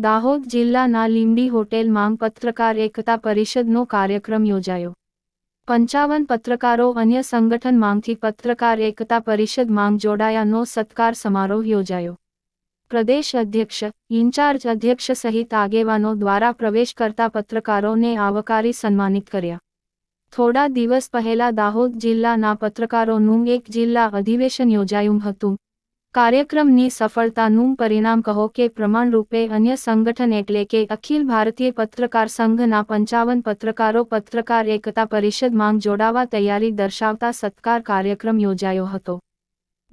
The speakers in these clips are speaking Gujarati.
દાહોદ જિલ્લાના લીંબડી હોટેલ માંગ પત્રકાર એકતા પરિષદનો કાર્યક્રમ યોજાયો। 55 પત્રકારો અન્ય સંગઠન માંગથી પત્રકાર એકતા પરિષદ માંગ જોડાયાનો સત્કાર સમારોહ યોજાયો। પ્રદેશ અધ્યક્ષ, ઇન્ચાર્જ અધ્યક્ષ સહિત આગેવાનો દ્વારા પ્રવેશ કરતા પત્રકારોને આવકારી સન્માનિત કર્યા। થોડા દિવસ પહેલા દાહોદ જિલ્લાના પત્રકારોનું એક જિલ્લા અધિવેશન યોજાયું હતું। કાર્યક્રમની સફળતાનું પરિણામ કહો કે પ્રમાણરૂપે અન્ય સંગઠન એટલે કે અખિલ ભારતીય પત્રકાર સંઘના 55 પત્રકારો પત્રકાર એકતા પરિષદ માંગ જોડાવા તૈયારી દર્શાવતા સત્કાર કાર્યક્રમ યોજાયો હતો।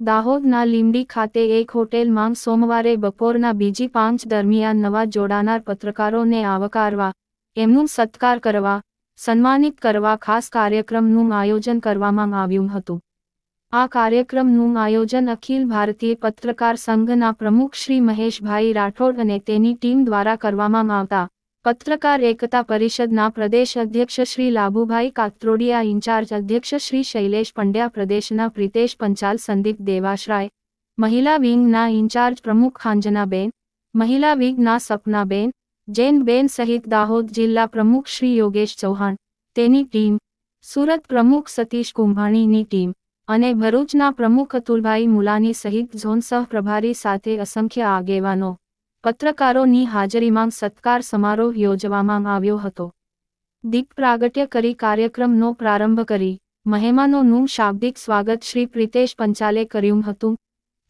દાહોદના લીંબડી ખાતે એક હોટેલ માંગ સોમવારે બપોરના 2:05 દરમિયાન નવા જોડાનાર પત્રકારોને આવકારવા, એમનું સત્કાર કરવા, સન્માનિત કરવા ખાસ કાર્યક્રમનું આયોજન કરવામાં આવ્યું હતું। આ કાર્યક્રમનું આયોજન અખિલ ભારતીય પત્રકાર સંઘના પ્રમુખ શ્રી મહેશભાઈ રાઠોડ અને તેની ટીમ દ્વારા કરવામાં આવતા પત્રકાર એકતા પરિષદના પ્રદેશ અધ્યક્ષ શ્રી લાભુભાઈ કાત્રોડિયા, ઇન્ચાર્જ અધ્યક્ષ શ્રી શૈલેષ પંડ્યા, પ્રદેશના પ્રિતેશ પંચાલ, સંદીપ દેવાશ્રાય, મહિલા વિંગના ઇન્ચાર્જ પ્રમુખ ખાંજનાબેન, મહિલા વિંગના સપનાબેન, જૈનબેન સહિત દાહોદ જિલ્લા પ્રમુખ શ્રી યોગેશ ચૌહાણ, તેની ટીમ, સુરત પ્રમુખ સતીશ કુંભાણીની ટીમ અને ભરૂચના પ્રમુખ અતુલભાઈ મુલાની સહિત ઝોન સહ પ્રભારી સાથે અસંખ્ય આગેવાનો, પત્રકારોની હાજરીમાં સત્કાર સમારોહ યોજવામાં આવ્યો હતો। દીપ પ્રાગટ્ય કરી કાર્યક્રમનો પ્રારંભ કરી મહેમાનોનું શાબ્દિક સ્વાગત શ્રી પ્રિતેશ પંચાલે કર્યું હતું।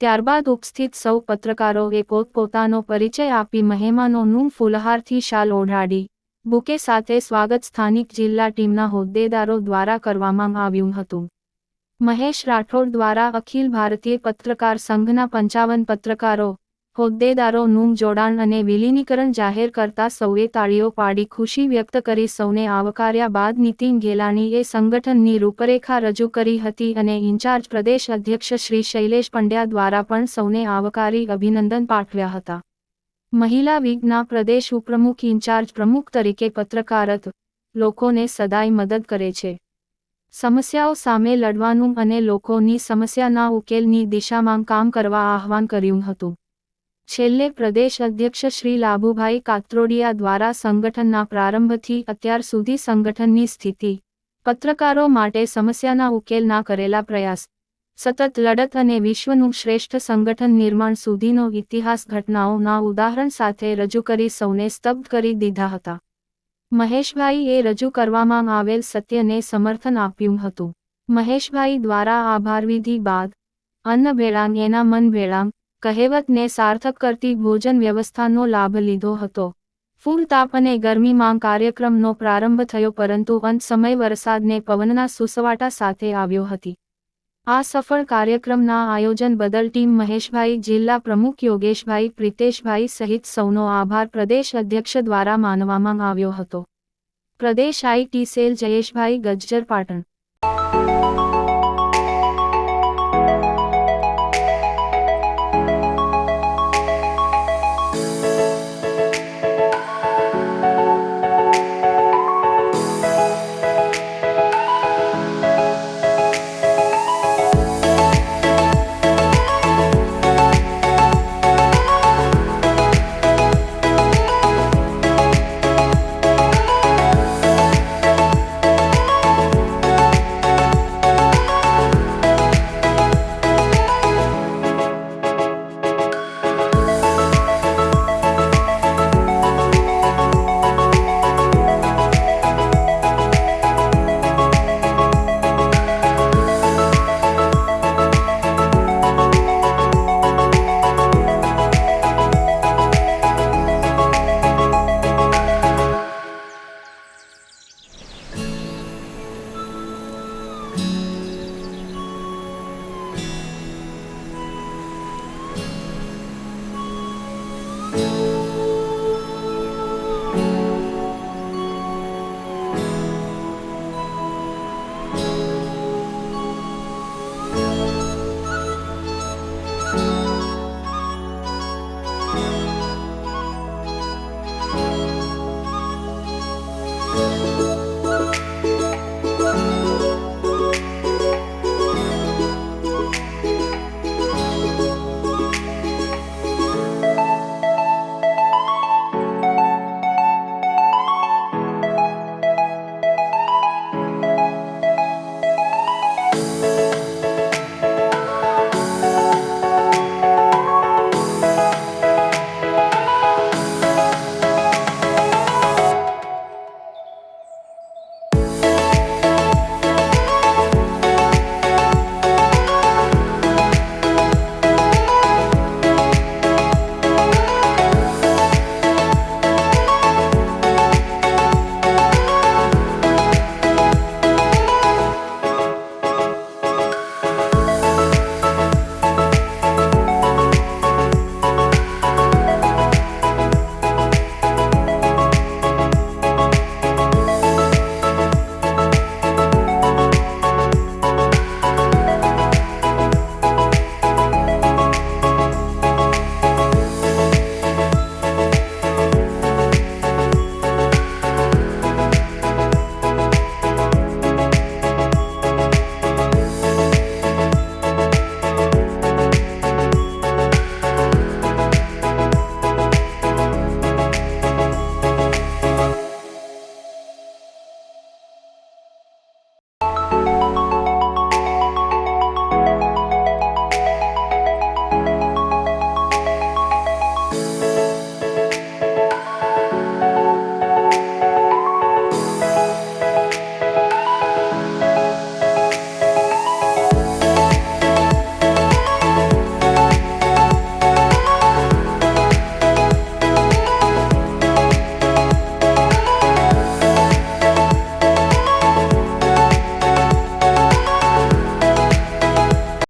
ત્યારબાદ ઉપસ્થિત સૌ પત્રકારોએ પોતપોતાનો પરિચય આપી મહેમાનોનું ફૂલહારથી શાલ ઓઢાડી બુકે સાથે સ્વાગત સ્થાનિક જિલ્લા ટીમના હોદ્દેદારો દ્વારા કરવામાં આવ્યું હતું। મહેશ રાઠોડ દ્વારા અખિલ ભારતીય પત્રકાર સંઘના 55 પત્રકારો, હોદ્દેદારોનું જોડાણ અને વિલીનીકરણ જાહેર કરતા સૌએ તાળીઓ પાડી ખુશી વ્યક્ત કરી સૌને આવકાર્યા બાદ નીતિન ગેલાણીએ સંગઠનની રૂપરેખા રજૂ કરી હતી અને ઇન્ચાર્જ પ્રદેશ અધ્યક્ષ શ્રી શૈલેષ પંડ્યા દ્વારા પણ સૌને આવકારી અભિનંદન પાઠવ્યા હતા। મહિલા વિંગના પ્રદેશ ઉપપ્રમુખ ઇન્ચાર્જ પ્રમુખ તરીકે પત્રકારત લોકોને સદાય મદદ કરે છે, સમસ્યાઓ સામે લડવાનું અને લોકોની સમસ્યાના ઉકેલની દિશામાં કામ કરવા આહવાન કર્યું હતું। છેલ્લે પ્રદેશ અધ્યક્ષ શ્રી લાભુભાઈ કાત્રોડિયા દ્વારા સંગઠનના પ્રારંભથી અત્યાર સુધી સંગઠનની સ્થિતિ, પત્રકારો માટે સમસ્યાના ઉકેલના કરેલા પ્રયાસ, સતત લડત અને વિશ્વનું શ્રેષ્ઠ સંગઠન નિર્માણ સુધીનો ઇતિહાસ ઘટનાઓના ઉદાહરણ સાથે રજૂ કરી સૌને સ્તબ્ધ કરી દીધા હતા। મહેશભાઈએ રજૂ કરવામાં આવેલ સત્યને સમર્થન આપ્યું હતું। મહેશભાઈ દ્વારા આભારવિધિ બાદ અન્ન ભેળાંગ એના મન ભેળાંગ કહેવતને સાર્થક કરતી ભોજન વ્યવસ્થાનો લાભ લીધો હતો। ફૂલ તાપ અને ગરમીમાં કાર્યક્રમનો પ્રારંભ થયો પરંતુ અંત સમય વરસાદને પવનના સુસવાટા સાથે આવ્યો હતી। આ સફળ કાર્યક્રમના આયોજન બદલ ટીમ મહેશભાઈ, જિલ્લા પ્રમુખ યોગેશભાઈ, પ્રિતેશભાઈ સહિત સૌનો આભાર પ્રદેશ અધ્યક્ષ દ્વારા માનવામાં આવ્યો હતો। પ્રદેશ આઈટી સેલ જયેશભાઈ ગજ્જર, પાટણ।